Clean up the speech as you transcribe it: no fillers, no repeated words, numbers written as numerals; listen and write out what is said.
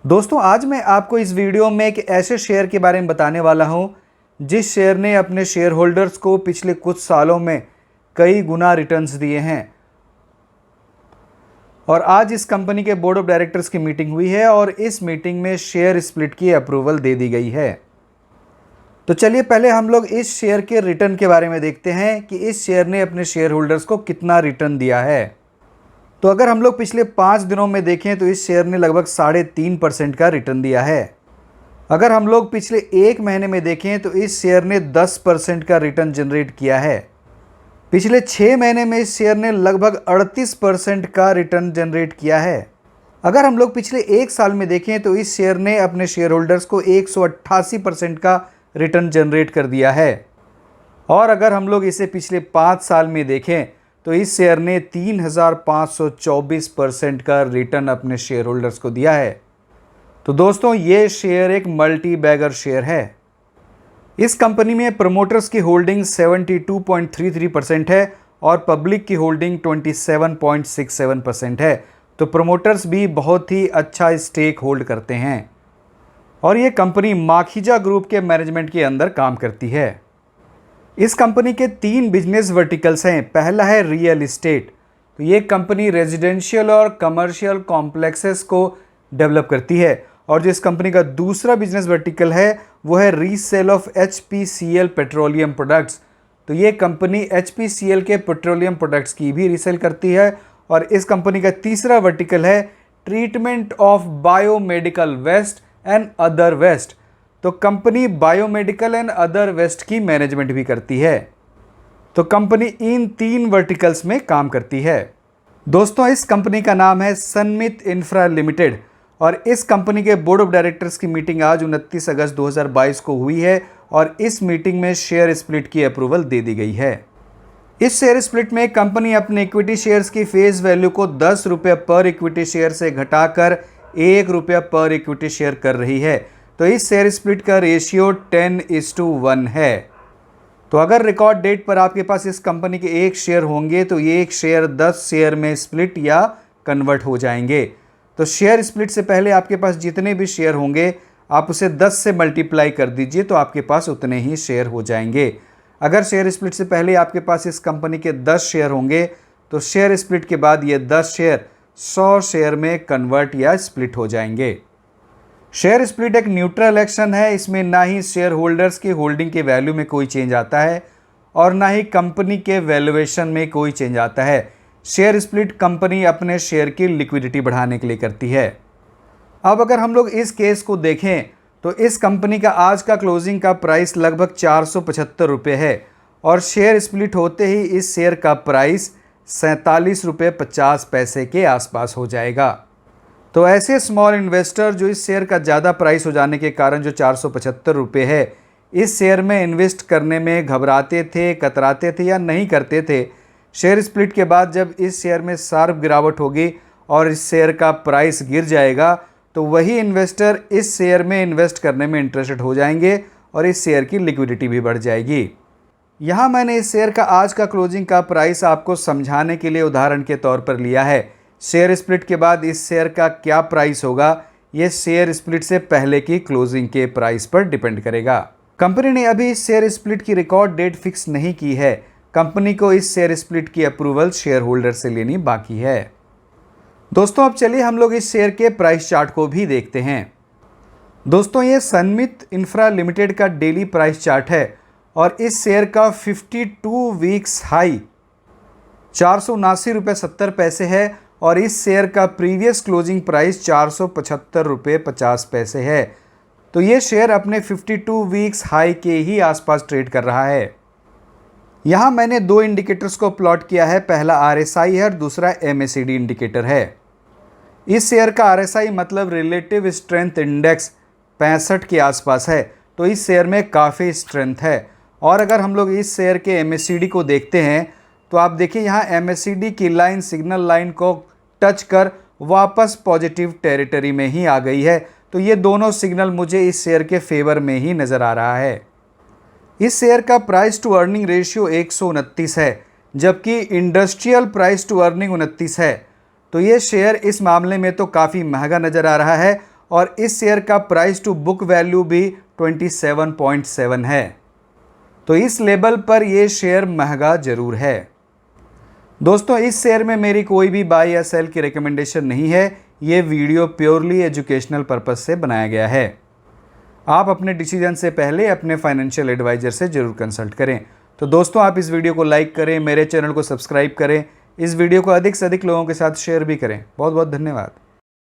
दोस्तों आज मैं आपको इस वीडियो में एक ऐसे शेयर के बारे में बताने वाला हूं जिस शेयर ने अपने शेयर होल्डर्स को पिछले कुछ सालों में कई गुना रिटर्न्स दिए हैं। और आज इस कंपनी के बोर्ड ऑफ डायरेक्टर्स की मीटिंग हुई है और इस मीटिंग में शेयर स्प्लिट की अप्रूवल दे दी गई है। तो चलिए पहले हम लोग इस शेयर के रिटर्न के बारे में देखते हैं कि इस शेयर ने अपने शेयर होल्डर्स को कितना रिटर्न दिया है। तो अगर हम लोग पिछले 5 दिनों में देखें तो इस शेयर ने लगभग 3.5% का रिटर्न दिया है। अगर हम लोग पिछले 1 महीने में देखें तो इस शेयर ने 10% का रिटर्न जनरेट किया है। पिछले 6 महीने में इस शेयर ने लगभग 38% का रिटर्न जनरेट किया है। अगर हम लोग पिछले 1 साल में देखें तो इस शेयर ने अपने शेयर होल्डर्स को 188% का रिटर्न जनरेट कर दिया है। और अगर हम लोग इसे पिछले 5 साल में देखें तो इस शेयर ने 3524% का रिटर्न अपने शेयर होल्डर्स को दिया है। तो दोस्तों ये शेयर एक मल्टी बैगर शेयर है। इस कंपनी में प्रमोटर्स की होल्डिंग 72.33% है और पब्लिक की होल्डिंग 27.67% है। तो प्रमोटर्स भी बहुत ही अच्छा स्टेक होल्ड करते हैं और ये कंपनी माखीजा ग्रुप के मैनेजमेंट के अंदर काम करती है। इस कंपनी के 3 बिजनेस वर्टिकल्स हैं। पहला है रियल इस्टेट। तो ये कंपनी रेजिडेंशियल और कमर्शियल कॉम्प्लेक्सेस को डेवलप करती है। और जो इस कंपनी का दूसरा बिजनेस वर्टिकल है वो है resale of HPCL petroleum products. तो ये कंपनी HPCL के पेट्रोलियम प्रोडक्ट्स की भी रीसेल करती है। और इस कंपनी का तीसरा वर्टिकल है treatment of biomedical waste and other waste. तो company biomedical and other waste की मैनेजमेंट भी करती है। तो कंपनी इन 3 वर्टिकल्स में काम करती है। दोस्तों इस कंपनी का नाम है सनमित इंफ्रा लिमिटेड और इस कंपनी के बोर्ड ऑफ डायरेक्टर्स की मीटिंग आज 29 अगस्त 2022 को हुई है और इस मीटिंग में शेयर स्प्लिट की अप्रूवल दे दी गई है। इस शेयर स्प्लिट में कंपनी अपने इक्विटी शेयर्स की फेस वैल्यू को 10 रुपये पर इक्विटी शेयर से घटाकर 1 रुपया पर इक्विटी शेयर कर रही है। तो इस शेयर स्प्लिट का रेशियो 10:1 है। तो अगर रिकॉर्ड डेट पर आपके पास इस कंपनी के 1 शेयर होंगे तो ये 1 शेयर 10 शेयर में स्प्लिट या कन्वर्ट हो जाएंगे। तो शेयर स्प्लिट से पहले आपके पास जितने भी शेयर होंगे आप उसे 10 से मल्टीप्लाई कर दीजिए तो आपके पास उतने ही शेयर हो जाएंगे। अगर शेयर स्प्लिट से पहले आपके पास इस कंपनी के 10 शेयर होंगे तो शेयर स्प्लिट के बाद ये 10 शेयर 100 शेयर में कन्वर्ट या स्प्लिट हो जाएंगे। शेयर स्प्लिट एक न्यूट्रल एक्शन है। इसमें ना ही शेयर होल्डर्स की होल्डिंग के वैल्यू में कोई चेंज आता है और ना ही कंपनी के वैल्यूएशन में कोई चेंज आता है। शेयर स्प्लिट कंपनी अपने शेयर की लिक्विडिटी बढ़ाने के लिए करती है। अब अगर हम लोग इस केस को देखें तो इस कंपनी का आज का क्लोजिंग का प्राइस लगभग 475 रुपये है और शेयर स्प्लिट होते ही इस शेयर का प्राइस 47 रुपये 50 पैसे के आसपास हो जाएगा। तो ऐसे स्मॉल इन्वेस्टर जो इस शेयर का ज़्यादा प्राइस हो जाने के कारण जो 475 रुपये है इस शेयर में इन्वेस्ट करने में घबराते थे, कतराते थे या नहीं करते थे, शेयर स्प्लिट के बाद जब इस शेयर में शार्प गिरावट होगी और इस शेयर का प्राइस गिर जाएगा तो वही इन्वेस्टर इस शेयर में इन्वेस्ट करने में इंटरेस्टेड हो जाएंगे और इस शेयर की लिक्विडिटी भी बढ़ जाएगी। यहाँ मैंने इस शेयर का आज का क्लोजिंग का प्राइस आपको समझाने के लिए उदाहरण के तौर पर लिया है। शेयर स्प्लिट के बाद इस शेयर का क्या प्राइस होगा ये शेयर स्प्लिट से पहले की क्लोजिंग के प्राइस पर डिपेंड करेगा। कंपनी ने अभी इस शेयर स्प्लिट की रिकॉर्ड डेट फिक्स नहीं की है। कंपनी को इस शेयर स्प्लिट की अप्रूवल शेयर होल्डर से लेनी बाकी है। दोस्तों अब चलिए हम लोग इस शेयर के प्राइस चार्ट को भी देखते हैं। दोस्तों ये सनमित इंफ्रा लिमिटेड का डेली प्राइस चार्ट है और इस शेयर का 52 वीक्स हाई 479 रुपये 70 पैसे है और इस शेयर का प्रीवियस क्लोजिंग प्राइस 475 रुपये 50 पैसे है। तो ये शेयर अपने 52 वीक्स हाई के ही आसपास ट्रेड कर रहा है। यहाँ मैंने 2 इंडिकेटर्स को प्लॉट किया है। पहला RSI है और दूसरा MACD इंडिकेटर है। इस शेयर का RSI मतलब रिलेटिव स्ट्रेंथ इंडेक्स 65 के आसपास है। तो इस शेयर में काफ़ी स्ट्रेंथ है। और अगर हम लोग इस शेयर के MACD को देखते हैं तो आप देखिए यहाँ MACD की लाइन सिग्नल लाइन को टच कर वापस पॉजिटिव टेरिटरी में ही आ गई है। तो ये दोनों सिग्नल मुझे इस शेयर के फेवर में ही नज़र आ रहा है। इस शेयर का प्राइस टू अर्निंग रेशियो 129 है जबकि इंडस्ट्रियल प्राइस टू अर्निंग 29 है। तो ये शेयर इस मामले में तो काफ़ी महंगा नज़र आ रहा है और इस शेयर का प्राइस टू बुक वैल्यू भी 27.7 है। तो इस लेवल पर यह शेयर महंगा जरूर है। दोस्तों, इस शेयर में मेरी कोई भी बाय या सेल की रिकमेंडेशन नहीं है। ये वीडियो प्योरली एजुकेशनल पर्पस से बनाया गया है। आप अपने डिसीजन से पहले अपने फाइनेंशियल एडवाइजर से जरूर कंसल्ट करें। तो दोस्तों, आप इस वीडियो को लाइक करें, मेरे चैनल को सब्सक्राइब करें, इस वीडियो को अधिक से अधिक लोगों के साथ शेयर भी करें। बहुत बहुत धन्यवाद।